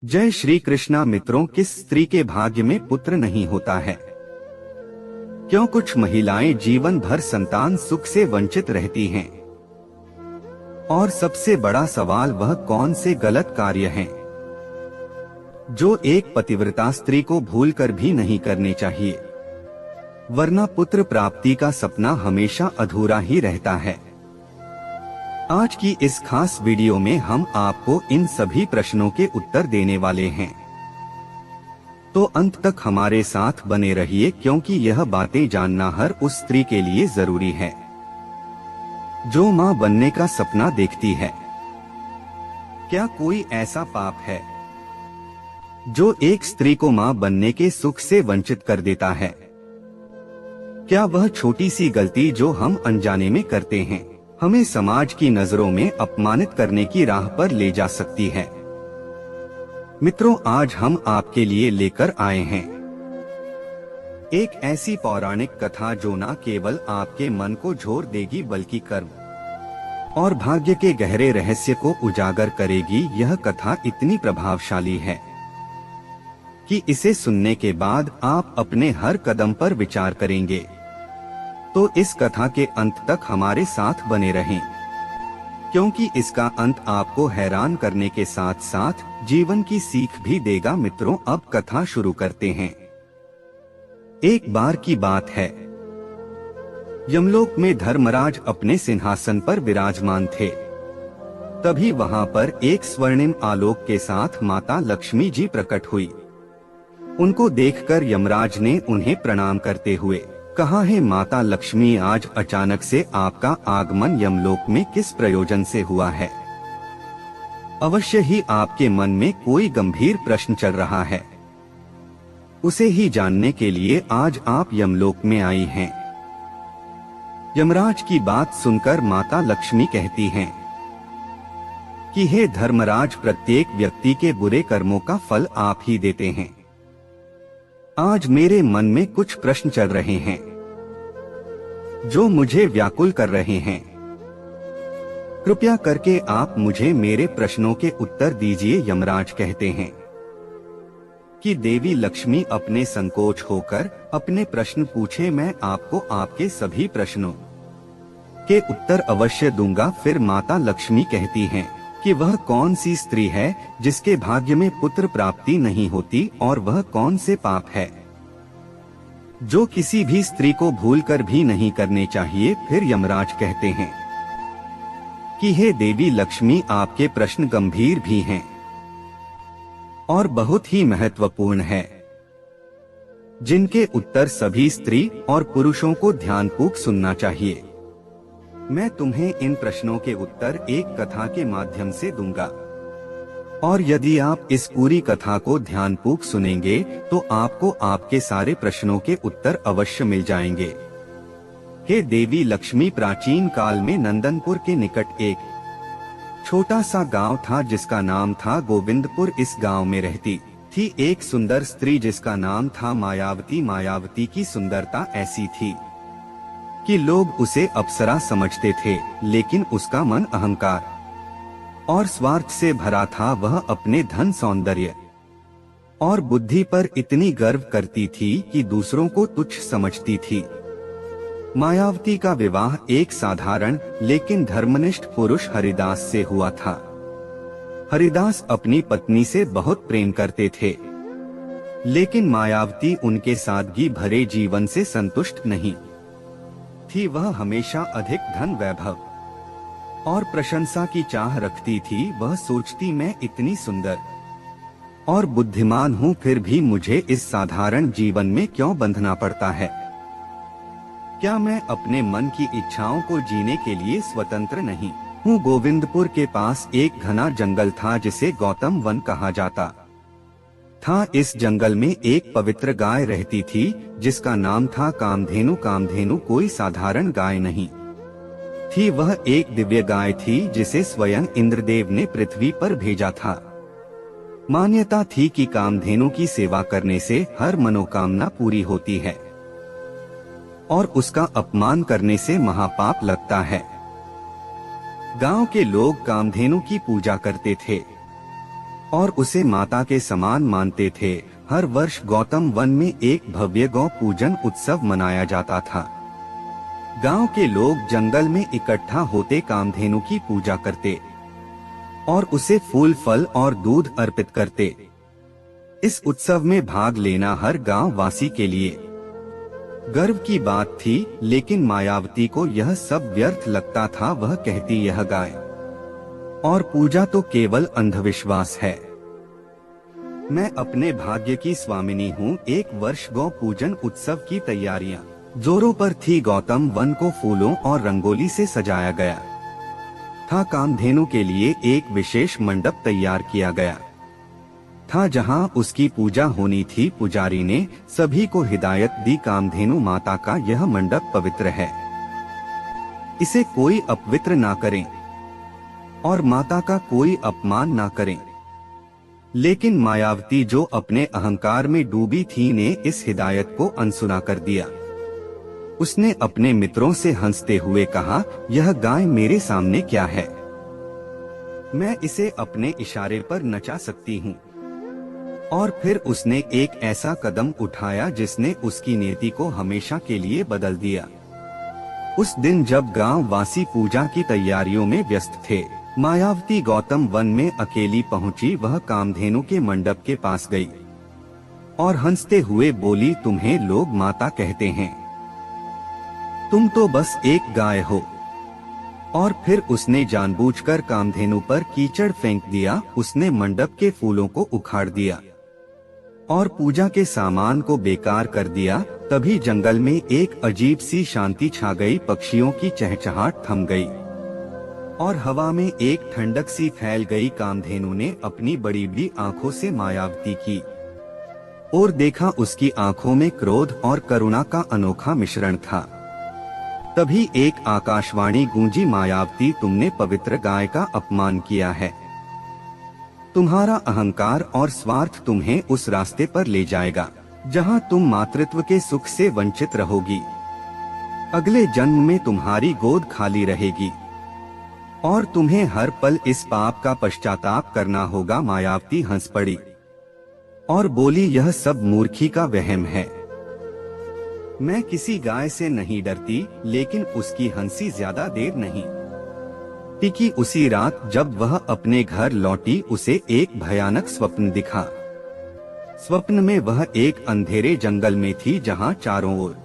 जय श्री कृष्णा मित्रों, किस स्त्री के भाग्य में पुत्र नहीं होता है? क्यों कुछ महिलाएं जीवन भर संतान सुख से वंचित रहती हैं? और सबसे बड़ा सवाल, वह कौन से गलत कार्य हैं जो एक पतिव्रता स्त्री को भूलकर भी नहीं करने चाहिए, वरना पुत्र प्राप्ति का सपना हमेशा अधूरा ही रहता है। आज की इस खास वीडियो में हम आपको इन सभी प्रश्नों के उत्तर देने वाले हैं, तो अंत तक हमारे साथ बने रहिए, क्योंकि यह बातें जानना हर उस स्त्री के लिए जरूरी है जो मां बनने का सपना देखती है। क्या कोई ऐसा पाप है जो एक स्त्री को मां बनने के सुख से वंचित कर देता है? क्या वह छोटी सी गलती जो हम अनजाने में करते हैं हमें समाज की नजरों में अपमानित करने की राह पर ले जा सकती है? मित्रों, आज हम आपके लिए लेकर आए हैं एक ऐसी पौराणिक कथा जो न केवल आपके मन को झोर देगी, बल्कि कर्म और भाग्य के गहरे रहस्य को उजागर करेगी। यह कथा इतनी प्रभावशाली है कि इसे सुनने के बाद आप अपने हर कदम पर विचार करेंगे। तो इस कथा के अंत तक हमारे साथ बने रहें, क्योंकि इसका अंत आपको हैरान करने के साथ साथ जीवन की सीख भी देगा। मित्रों, अब कथा शुरू करते हैं। एक बार की बात है, यमलोक में धर्मराज अपने सिंहासन पर विराजमान थे। तभी वहां पर एक स्वर्णिम आलोक के साथ माता लक्ष्मी जी प्रकट हुई। उनको देखकर यमराज ने उन्हें प्रणाम करते हुए कहा, है माता लक्ष्मी, आज अचानक से आपका आगमन यमलोक में किस प्रयोजन से हुआ है? अवश्य ही आपके मन में कोई गंभीर प्रश्न चल रहा है। उसे ही जानने के लिए आज आप यमलोक में आई हैं। यमराज की बात सुनकर माता लक्ष्मी कहती हैं कि हे धर्मराज, प्रत्येक व्यक्ति के बुरे कर्मों का फल आप ही देते हैं। आज मेरे मन में कुछ प्रश्न चल रहे हैं जो मुझे व्याकुल कर रहे हैं। कृपया करके आप मुझे मेरे प्रश्नों के उत्तर दीजिए। यमराज कहते हैं कि देवी लक्ष्मी अपने संकोच होकर अपने प्रश्न पूछे, मैं आपको आपके सभी प्रश्नों के उत्तर अवश्य दूंगा। फिर माता लक्ष्मी कहती हैं कि वह कौन सी स्त्री है जिसके भाग्य में पुत्र प्राप्ति नहीं होती, और वह कौन से पाप है जो किसी भी स्त्री को भूलकर भी नहीं करने चाहिए। फिर यमराज कहते हैं कि हे देवी लक्ष्मी, आपके प्रश्न गंभीर भी हैं और बहुत ही महत्वपूर्ण है, जिनके उत्तर सभी स्त्री और पुरुषों को ध्यानपूर्वक सुनना चाहिए। मैं तुम्हें इन प्रश्नों के उत्तर एक कथा के माध्यम से दूंगा, और यदि आप इस पूरी कथा को ध्यानपूर्वक सुनेंगे तो आपको आपके सारे प्रश्नों के उत्तर अवश्य मिल जाएंगे। हे देवी लक्ष्मी, प्राचीन काल में नंदनपुर के निकट एक छोटा सा गांव था जिसका नाम था गोविंदपुर। इस गांव में रहती थी एक सुंदर स्त्री जिसका नाम था मायावती। मायावती की सुंदरता ऐसी थी कि लोग उसे अप्सरा समझते थे, लेकिन उसका मन अहंकार और स्वार्थ से भरा था। वह अपने धन, सौंदर्य और बुद्धि पर इतनी गर्व करती थी कि दूसरों को तुच्छ समझती थी। मायावती का विवाह एक साधारण लेकिन धर्मनिष्ठ पुरुष हरिदास से हुआ था। हरिदास अपनी पत्नी से बहुत प्रेम करते थे, लेकिन मायावती उनके सादगी भरे जीवन से संतुष्ट नहीं थी। वह हमेशा अधिक धन, वैभव और प्रशंसा की चाह रखती थी। वह सोचती, मैं इतनी सुंदर और बुद्धिमान हूँ, फिर भी मुझे इस साधारण जीवन में क्यों बंधना पड़ता है? क्या मैं अपने मन की इच्छाओं को जीने के लिए स्वतंत्र नहीं हूँ? गोविंदपुर के पास एक घना जंगल था जिसे गौतम वन कहा जाता था। इस जंगल में एक पवित्र गाय रहती थी जिसका नाम था कामधेनु। कामधेनु कोई साधारण गाय नहीं थी, वह एक दिव्य गाय थी जिसे स्वयं इंद्रदेव ने पृथ्वी पर भेजा था। मान्यता थी कि कामधेनु की सेवा करने से हर मनोकामना पूरी होती है और उसका अपमान करने से महापाप लगता है। गांव के लोग कामधेनु की पूजा करते थे। और उसे माता के समान मानते थे। हर वर्ष गौतम वन में एक भव्य गौ पूजन उत्सव मनाया जाता था। गांव के लोग जंगल में इकट्ठा होते कामधेनु की पूजा करते और उसे फूल, फल और दूध अर्पित करते। इस उत्सव में भाग लेना हर गांव वासी के लिए गर्व की बात थी, लेकिन मायावती को यह सब व्यर्थ लगता था। वह कहती, यह गाय और पूजा तो केवल अंधविश्वास है। मैं अपने भाग्य की स्वामिनी हूँ। एक वर्ष गौ पूजन उत्सव की तैयारियां जोरों पर थी। गौतम वन को फूलों और रंगोली से सजाया गया था। कामधेनु के लिए एक विशेष मंडप तैयार किया गया था, जहां उसकी पूजा होनी थी। पुजारी ने सभी को हिदायत दी, कामधेनु माता का यह मंडप पवित्र है, इसे कोई अपवित्र ना करें और माता का कोई अपमान ना करें। लेकिन मायावती, जो अपने अहंकार में डूबी थी, ने इस हिदायत को अनसुना कर दिया। उसने अपने मित्रों से हंसते हुए कहा, यह गाय मेरे सामने क्या है, मैं इसे अपने इशारे पर नचा सकती हूँ। और फिर उसने एक ऐसा कदम उठाया जिसने उसकी नीति को हमेशा के लिए बदल दिया। उस दिन जब गांव वासी पूजा की तैयारियों में व्यस्त थे, मायावती गौतम वन में अकेली पहुंची। वह कामधेनु के मंडप के पास गई और हंसते हुए बोली, तुम्हें लोग माता कहते हैं, तुम तो बस एक गाय हो। और फिर उसने जानबूझकर कामधेनु पर कीचड़ फेंक दिया। उसने मंडप के फूलों को उखाड़ दिया और पूजा के सामान को बेकार कर दिया। तभी जंगल में एक अजीब सी शांति छा गई। पक्षियों की चहचहाट थम गई और हवा में एक ठंडक सी फैल गई। कामधेनु ने अपनी बड़ी बड़ी आंखों से मायावती की और देखा। उसकी आंखों में क्रोध और करुणा का अनोखा मिश्रण था। तभी एक आकाशवाणी गूंजी, मायावती, तुमने पवित्र गाय का अपमान किया है। तुम्हारा अहंकार और स्वार्थ तुम्हें उस रास्ते पर ले जाएगा जहां तुम मातृत्व के सुख से वंचित रहोगी। अगले जन्म में तुम्हारी गोद खाली रहेगी और तुम्हें हर पल इस पाप का पश्चाताप करना होगा। मायावती हंस पड़ी और बोली, यह सब मूर्खी का वहम है। मैं किसी गाय से नहीं डरती। लेकिन उसकी हंसी ज्यादा देर नहीं टिकी। उसी रात जब वह अपने घर लौटी, उसे एक भयानक स्वप्न दिखा। स्वप्न में वह एक अंधेरे जंगल में थी जहां चारों ओर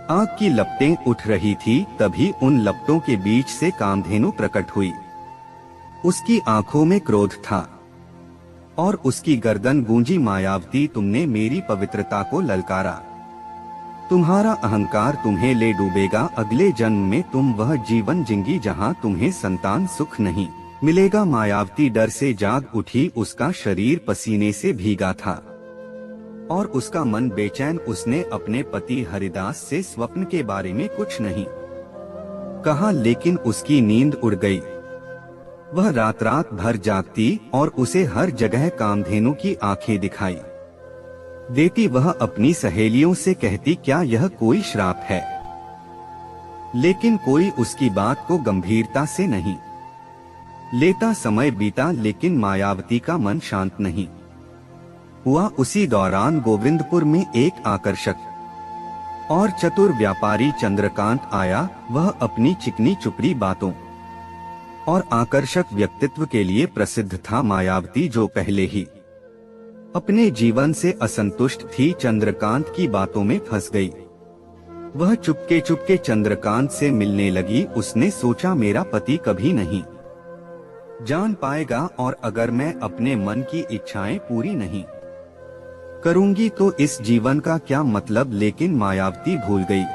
आग की लपटें उठ रही थी। तभी उन लपटों के बीच से कामधेनु प्रकट हुई। उसकी आंखों में क्रोध था और उसकी गर्दन गूंजी, मायावती, तुमने मेरी पवित्रता को ललकारा। तुम्हारा अहंकार तुम्हें ले डूबेगा। अगले जन्म में तुम वह जीवन जिंगी जहां तुम्हें संतान सुख नहीं मिलेगा। मायावती डर से जाग उठी। उसका शरीर पसीने से भीगा था और उसका मन बेचैन। उसने अपने पति हरिदास से स्वप्न के बारे में कुछ नहीं कहा, लेकिन उसकी नींद उड़ गई। वह रात रात भर जागती और उसे हर जगह कामधेनु की आंखें दिखाई देती। वह अपनी सहेलियों से कहती, क्या यह कोई श्राप है? लेकिन कोई उसकी बात को गंभीरता से नहीं लेता। समय बीता, लेकिन मायावती का मन शांत नहीं हुआ। उसी दौरान गोविंदपुर में एक आकर्षक और चतुर व्यापारी चंद्रकांत आया। वह अपनी चिकनी चुपड़ी बातों और आकर्षक व्यक्तित्व के लिए प्रसिद्ध था। मायावती, जो पहले ही अपने जीवन से असंतुष्ट थी, चंद्रकांत की बातों में फंस गई। वह चुपके चुपके चंद्रकांत से मिलने लगी। उसने सोचा, मेरा पति कभी नहीं जान पाएगा और अगर मैं अपने मन की इच्छाएं पूरी नहीं करूंगी तो इस जीवन का क्या मतलब। लेकिन मायावती भूल गई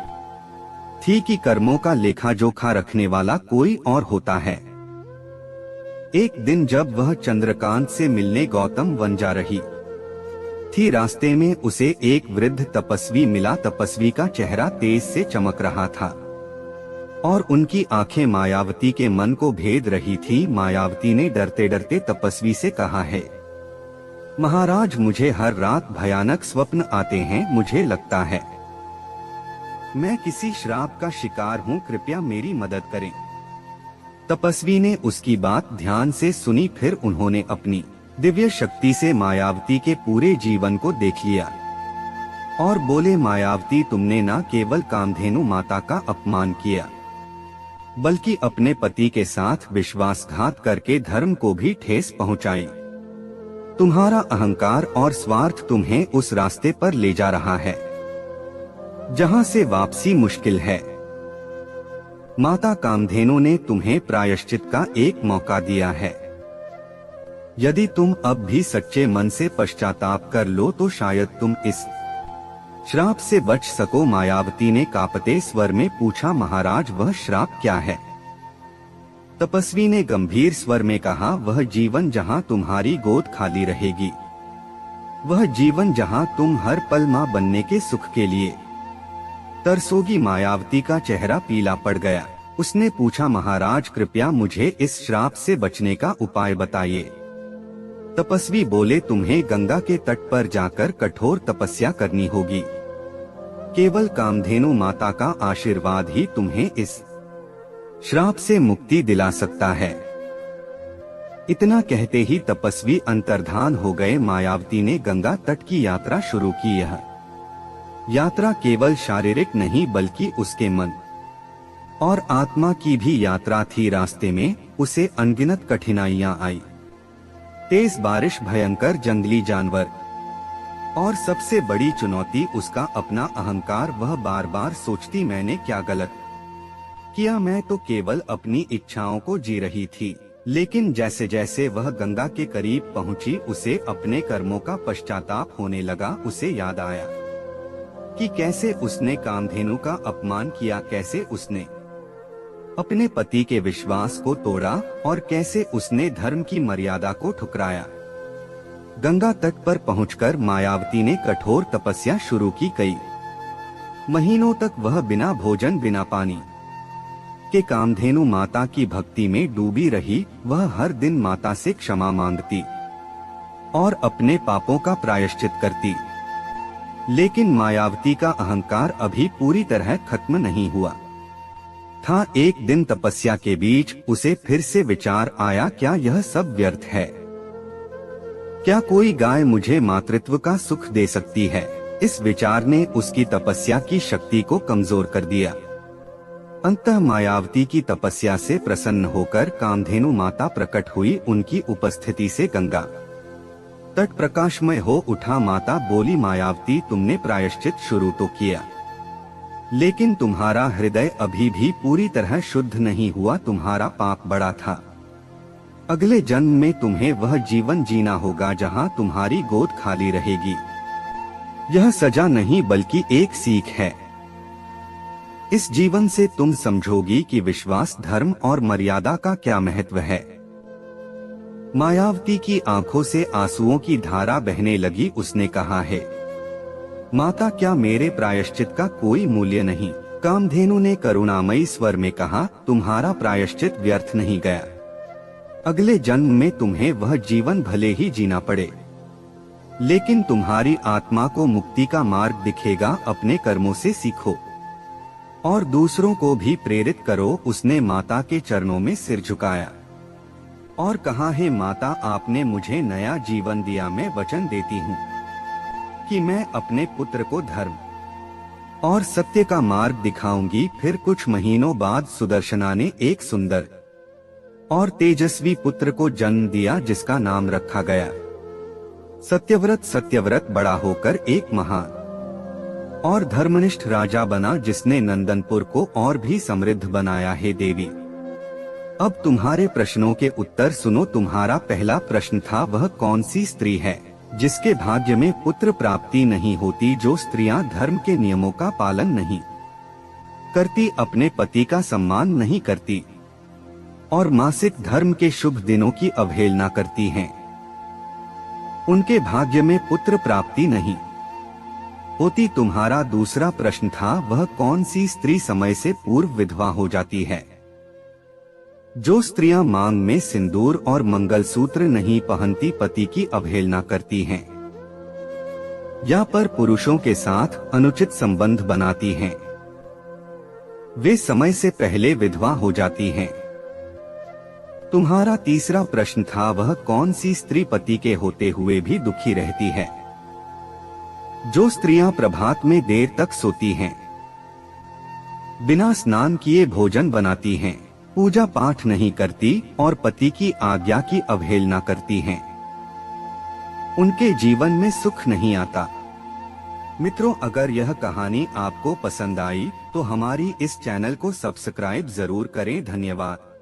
थी कि कर्मों का लेखा जोखा रखने वाला कोई और होता है। एक दिन जब वह चंद्रकांत से मिलने गौतम वन जा रही थी, रास्ते में उसे एक वृद्ध तपस्वी मिला। तपस्वी का चेहरा तेज से चमक रहा था और उनकी आंखें मायावती के मन को भेद रही थी। मायावती ने डरते डरते तपस्वी से कहा, है महाराज, मुझे हर रात भयानक स्वप्न आते हैं। मुझे लगता है मैं किसी श्राप का शिकार हूँ, कृपया मेरी मदद करें। तपस्वी ने उसकी बात ध्यान से सुनी। फिर उन्होंने अपनी दिव्य शक्ति से मायावती के पूरे जीवन को देख लिया और बोले, मायावती, तुमने न केवल कामधेनु माता का अपमान किया बल्कि अपने पति के साथ विश्वासघात करके धर्म को भी ठेस पहुंचाई। तुम्हारा अहंकार और स्वार्थ तुम्हें उस रास्ते पर ले जा रहा है जहां से वापसी मुश्किल है। माता कामधेनु ने तुम्हें प्रायश्चित का एक मौका दिया है। यदि तुम अब भी सच्चे मन से पश्चाताप कर लो तो शायद तुम इस श्राप से बच सको। मायावती ने कांपते स्वर में पूछा, महाराज, वह श्राप क्या है? तपस्वी ने गंभीर स्वर में कहा, वह जीवन जहां तुम्हारी गोद खाली रहेगी, वह जीवन जहां तुम हर पल मां बनने के सुख के लिए तरसोगी। मायावती का चेहरा पीला पड़ गया। उसने पूछा, महाराज, कृपया मुझे इस श्राप से बचने का उपाय बताइए। तपस्वी बोले, तुम्हें गंगा के तट पर जाकर कठोर तपस्या करनी होगी। केवल कामधेनु माता का आशीर्वाद ही तुम्हें इस श्राप से मुक्ति दिला सकता है। इतना कहते ही तपस्वी अंतर्धान हो गए। मायावती ने गंगा तट की यात्रा शुरू की। यह यात्रा केवल शारीरिक नहीं बल्कि उसके मन और आत्मा की भी यात्रा थी। रास्ते में उसे अनगिनत कठिनाइयां आई। तेज बारिश, भयंकर जंगली जानवर और सबसे बड़ी चुनौती उसका अपना अहंकार। वह बार बार सोचती, मैंने क्या गलत किया? मैं तो केवल अपनी इच्छाओं को जी रही थी। लेकिन जैसे जैसे वह गंगा के करीब पहुंची, उसे अपने कर्मों का पश्चाताप होने लगा। उसे याद आया कि कैसे उसने कामधेनु का अपमान किया, कैसे उसने अपने पति के विश्वास को तोड़ा और कैसे उसने धर्म की मर्यादा को ठुकराया। गंगा तट पर पहुंचकर मायावती ने कठोर तपस्या शुरू की। कई महीनों तक वह बिना भोजन बिना पानी के कामधेनु माता की भक्ति में डूबी रही। वह हर दिन माता से क्षमा मांगती और अपने पापों का प्रायश्चित करती। लेकिन मायावती का अहंकार अभी पूरी तरह खत्म नहीं हुआ था। एक दिन तपस्या के बीच उसे फिर से विचार आया, क्या यह सब व्यर्थ है? क्या कोई गाय मुझे मातृत्व का सुख दे सकती है? इस विचार ने उसकी तपस्या की शक्ति को कमजोर कर दिया। अंततः मायावती की तपस्या से प्रसन्न होकर कामधेनु माता प्रकट हुई। उनकी उपस्थिति से गंगा तट प्रकाशमय हो उठा। माता बोली, मायावती, तुमने प्रायश्चित शुरू तो किया, लेकिन तुम्हारा हृदय अभी भी पूरी तरह शुद्ध नहीं हुआ। तुम्हारा पाप बड़ा था। अगले जन्म में तुम्हें वह जीवन जीना होगा जहां तुम्हारी गोद खाली रहेगी। यह सजा नहीं बल्कि एक सीख है। इस जीवन से तुम समझोगी कि विश्वास, धर्म और मर्यादा का क्या महत्व है। मायावती की आंखों से आंसुओं की धारा बहने लगी। उसने कहा, है माता, क्या मेरे प्रायश्चित का कोई मूल्य नहीं? कामधेनु ने करुणामयी स्वर में कहा, तुम्हारा प्रायश्चित व्यर्थ नहीं गया। अगले जन्म में तुम्हें वह जीवन भले ही जीना पड़े, लेकिन तुम्हारी आत्मा को मुक्ति का मार्ग दिखेगा। अपने कर्मों से सीखो और दूसरों को भी प्रेरित करो। उसने माता के चरणों में सिर झुकाया और कहा, हे माता, आपने मुझे नया जीवन दिया। मैं वचन देती हूँ कि मैं अपने पुत्र को धर्म और सत्य का मार्ग दिखाऊंगी। फिर कुछ महीनों बाद सुदर्शना ने एक सुंदर और तेजस्वी पुत्र को जन्म दिया, जिसका नाम रखा गया सत्यव्रत। सत्यव्रत बड़ा होकर एक महान और धर्मनिष्ठ राजा बना, जिसने नंदनपुर को और भी समृद्ध बनाया। है देवी, अब तुम्हारे प्रश्नों के उत्तर सुनो। तुम्हारा पहला प्रश्न था, वह कौन सी स्त्री है जिसके भाग्य में पुत्र प्राप्ति नहीं होती? जो स्त्रियां धर्म के नियमों का पालन नहीं करती, अपने पति का सम्मान नहीं करती और मासिक धर्म के शुभ दिनों की अवहेलना करती हैं, उनके भाग्य में पुत्र प्राप्ति नहीं होती। तुम्हारा दूसरा प्रश्न था, वह कौन सी स्त्री समय से पूर्व विधवा हो जाती है? जो स्त्रियां मांग में सिंदूर और मंगलसूत्र नहीं पहनती, पति की अवहेलना करती हैं या पर पुरुषों के साथ अनुचित संबंध बनाती हैं, वे समय से पहले विधवा हो जाती हैं। तुम्हारा तीसरा प्रश्न था, वह कौन सी स्त्री पति के होते हुए भी दुखी रहती है? जो स्त्रियां प्रभात में देर तक सोती हैं, बिना स्नान किए भोजन बनाती हैं, पूजा पाठ नहीं करती और पति की आज्ञा की अवहेलना करती हैं, उनके जीवन में सुख नहीं आता। मित्रों, अगर यह कहानी आपको पसंद आई तो हमारी इस चैनल को सब्सक्राइब जरूर करें। धन्यवाद।